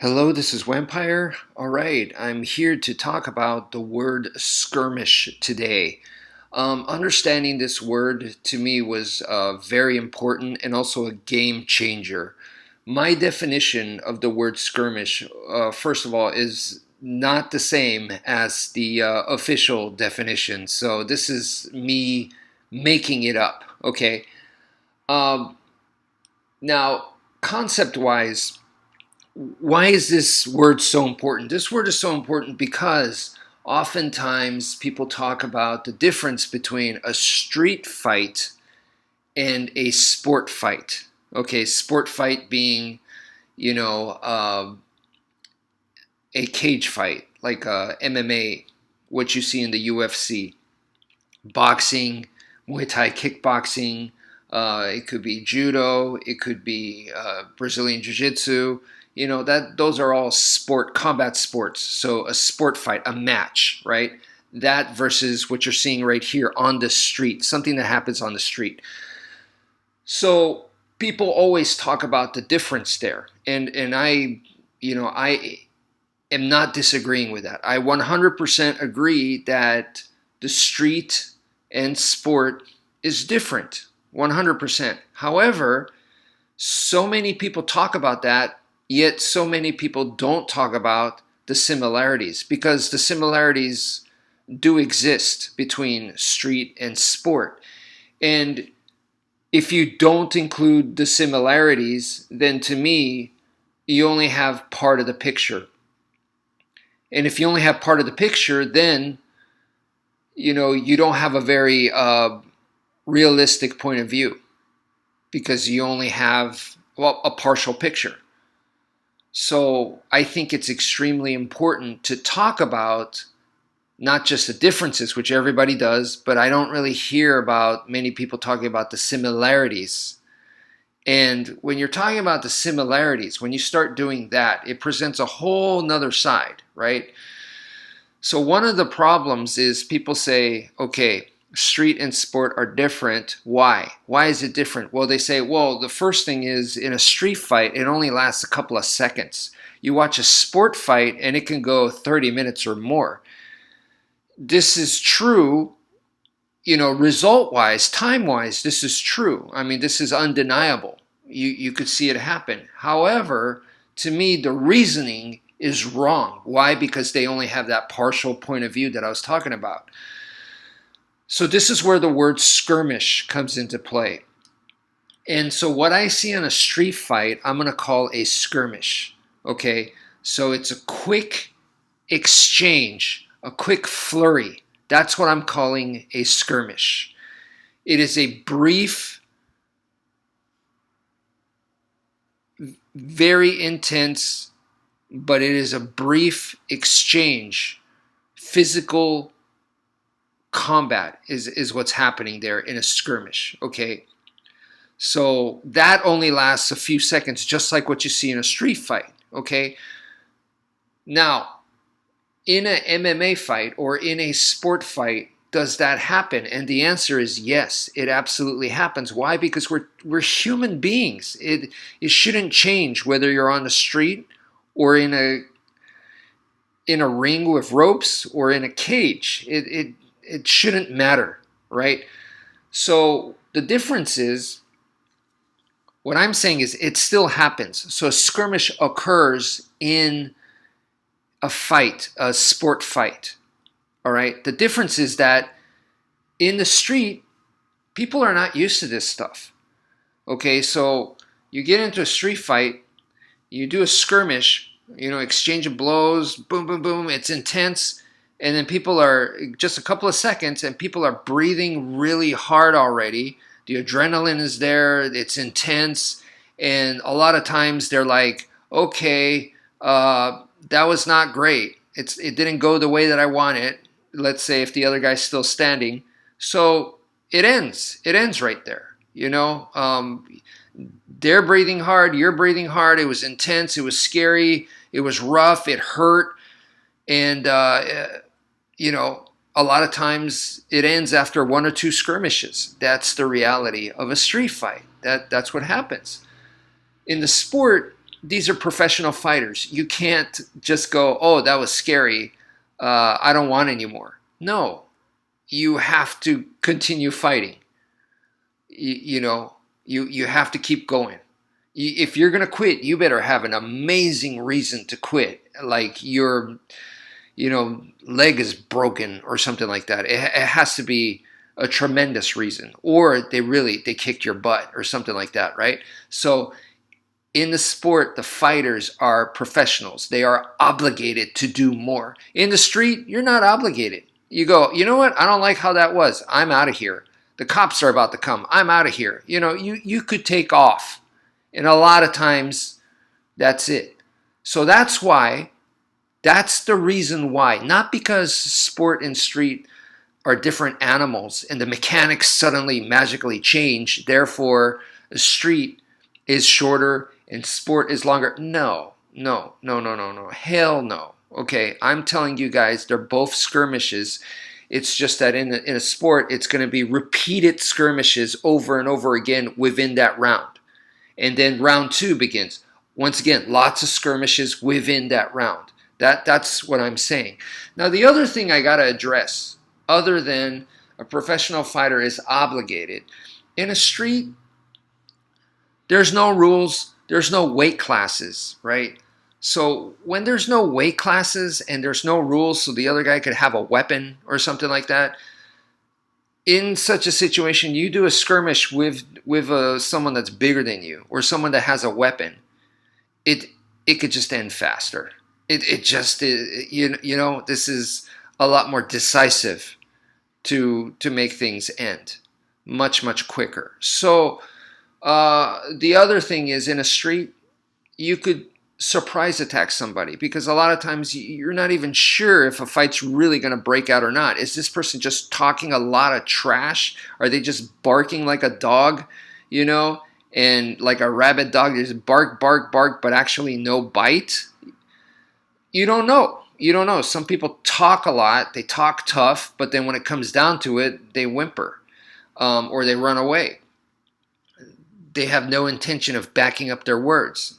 Hello, this is Wmpyr. All right, I'm here to talk about the word skirmish today. Understanding this word to me was very important and also a game changer. My definition of the word skirmish, first of all, is not the same as the official definition. So this is me making it up, okay? Um, Now, concept wise, why is this word so important? This word is so important because oftentimes people talk about the difference between a street fight and a sport fight. Okay, sport fight being, you know, a cage fight like MMA, what you see in the UFC, boxing, Muay Thai kickboxing. It could be judo. It could be Brazilian jiu-jitsu. You know that those are all combat sports. So a sport fight, a match, right? That versus what you're seeing right here on the street, something that happens on the street. So people always talk about the difference there, and I am not disagreeing with that. I 100% agree that the street and sport is different. 100%. However, so many people talk about that, yet so many people don't talk about the similarities because the similarities do exist between street and sport. And if you don't include the similarities, then to me, you only have part of the picture. And if you only have part of the picture, then you don't have a very realistic point of view because you only have a partial picture. So I think it's extremely important to talk about not just the differences, which everybody does, but I don't really hear about many people talking about the similarities. And when you're talking about the similarities, when you start doing that, it presents a whole nother side, right? So one of the problems is people say, okay, street and sport are different. Why? Why is it different? Well, they say, well, the first thing is in a street fight, it only lasts a couple of seconds. You watch a sport fight and it can go 30 minutes or more. This is true, result-wise, time-wise, this is true. I mean, this is undeniable. You could see it happen. However, to me, the reasoning is wrong. Why? Because they only have that partial point of view that I was talking about. So this is where the word skirmish comes into play. And so what I see in a street fight, I'm going to call a skirmish. Okay? So it's a quick exchange, a quick flurry. That's what I'm calling a skirmish. It is a brief, very intense, but it is a brief exchange, physical combat is what's happening there in a skirmish, okay? So that only lasts a few seconds, just like what you see in a street fight, okay? Now, in an MMA fight or in a sport fight, does that happen? And the answer is yes, it absolutely happens. Why? Because we're human beings. It shouldn't change whether you're on the street or in a ring with ropes or in a cage. It shouldn't matter, right? So the difference is, what I'm saying is it still happens. So a skirmish occurs in a fight, a sport fight, all right? The difference is that in the street, people are not used to this stuff, okay? So you get into a street fight, you do a skirmish, exchange of blows, boom, boom, boom, it's intense. And then people are just a couple of seconds and people are breathing really hard already. The adrenaline is there. It's intense. And a lot of times they're like, okay, that was not great. It didn't go the way that I wanted. Let's say if the other guy's still standing. So it ends. It ends right there. They're breathing hard. You're breathing hard. It was intense. It was scary. It was rough. It hurt. And, a lot of times it ends after one or two skirmishes. That's the reality of a street fight. That's what happens. In the sport, these are professional fighters. You can't just go, oh, that was scary. I don't want any more. No, you have to continue fighting. You have to keep going. If you're going to quit, you better have an amazing reason to quit. Like your, leg is broken or something like that. It has to be a tremendous reason, or they kicked your butt or something like that, right? So in the sport, the fighters are professionals. They are obligated to do more. In the street, you're not obligated. You go, you know what? I don't like how that was. I'm out of here. The cops are about to come. I'm out of here. You could take off. And a lot of times, that's it. So that's the reason why. Not because sport and street are different animals and the mechanics suddenly magically change. Therefore, the street is shorter and sport is longer. No. Hell no. Okay, I'm telling you guys, they're both skirmishes. It's just that in a sport, it's going to be repeated skirmishes over and over again within that round. And then round 2 begins. Once again, lots of skirmishes within that round. That's what I'm saying. Now, the other thing I got to address, other than a professional fighter is obligated, in a street, there's no rules, there's no weight classes, right? So when there's no weight classes and there's no rules so the other guy could have a weapon or something like that, in such a situation, you do a skirmish with someone that's bigger than you or someone that has a weapon, it could just end faster. It just, this is a lot more decisive to make things end much, much quicker. So the other thing is, in a street, you could surprise attack somebody because a lot of times you're not even sure if a fight's really going to break out or not. Is this person just talking a lot of trash? Are they just barking like a dog, and like a rabid dog, they just bark, bark, bark, but actually no bite? You don't know. Some people talk a lot, they talk tough, but then when it comes down to it, they whimper, or they run away. They have no intention of backing up their words.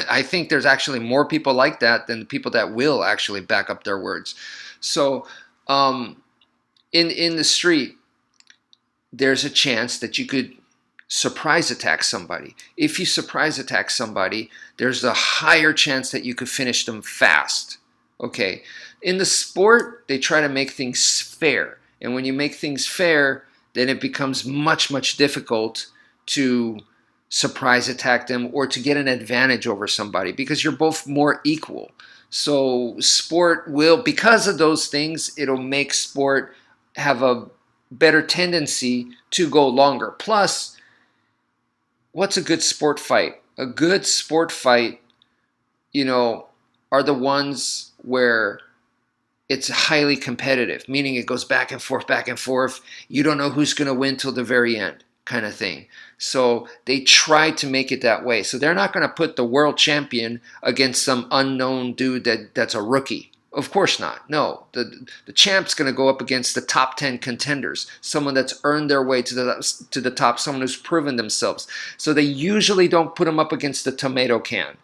I think there's actually more people like that than the people that will actually back up their words. So in the street, there's a chance that you could surprise attack somebody. If you surprise attack somebody, there's a higher chance that you could finish them fast. Okay. In the sport, they try to make things fair. And when you make things fair, then it becomes much, much difficult to surprise attack them or to get an advantage over somebody because you're both more equal. So sport will, because of those things, it'll make sport have a better tendency to go longer. Plus, what's a good sport fight? A good sport fight, are the ones where it's highly competitive, meaning it goes back and forth, back and forth. You don't know who's going to win till the very end, kind of thing. So they try to make it that way. So they're not going to put the world champion against some unknown dude that's a rookie. Of course not. No, the champ's going to go up against the top 10 contenders, someone that's earned their way to the top, someone who's proven themselves. So they usually don't put them up against the tomato can.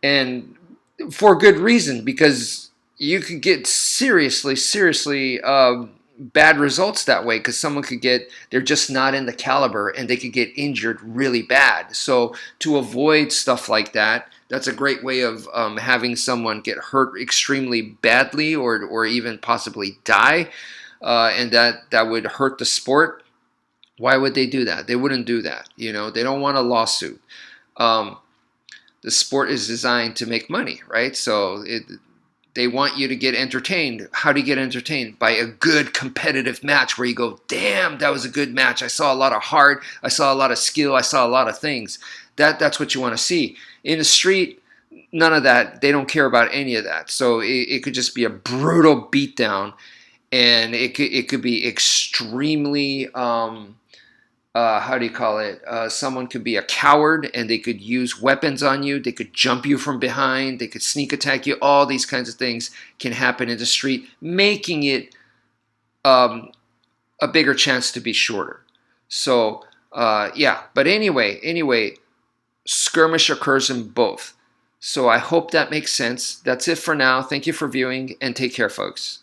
And for good reason, because you could get seriously bad results that way, because someone they're just not in the caliber and they could get injured really bad. So to avoid stuff like that, that's a great way of having someone get hurt extremely badly or even possibly die, and that would hurt the sport. Why would they do that? They wouldn't do that. They don't want a lawsuit. The sport is designed to make money, right? So they want you to get entertained. How do you get entertained? By a good competitive match where you go, damn, that was a good match. I saw a lot of heart. I saw a lot of skill. I saw a lot of things. That's what you want to see. In the street, none of that. They don't care about any of that. So it could just be a brutal beatdown, and it could be extremely someone could be a coward and they could use weapons on you. They could jump you from behind. They could sneak attack you. All these kinds of things can happen in the street, making it a bigger chance to be shorter. So, but anyway, skirmish occurs in both. So I hope that makes sense. That's it for now. Thank you for viewing, and take care, folks.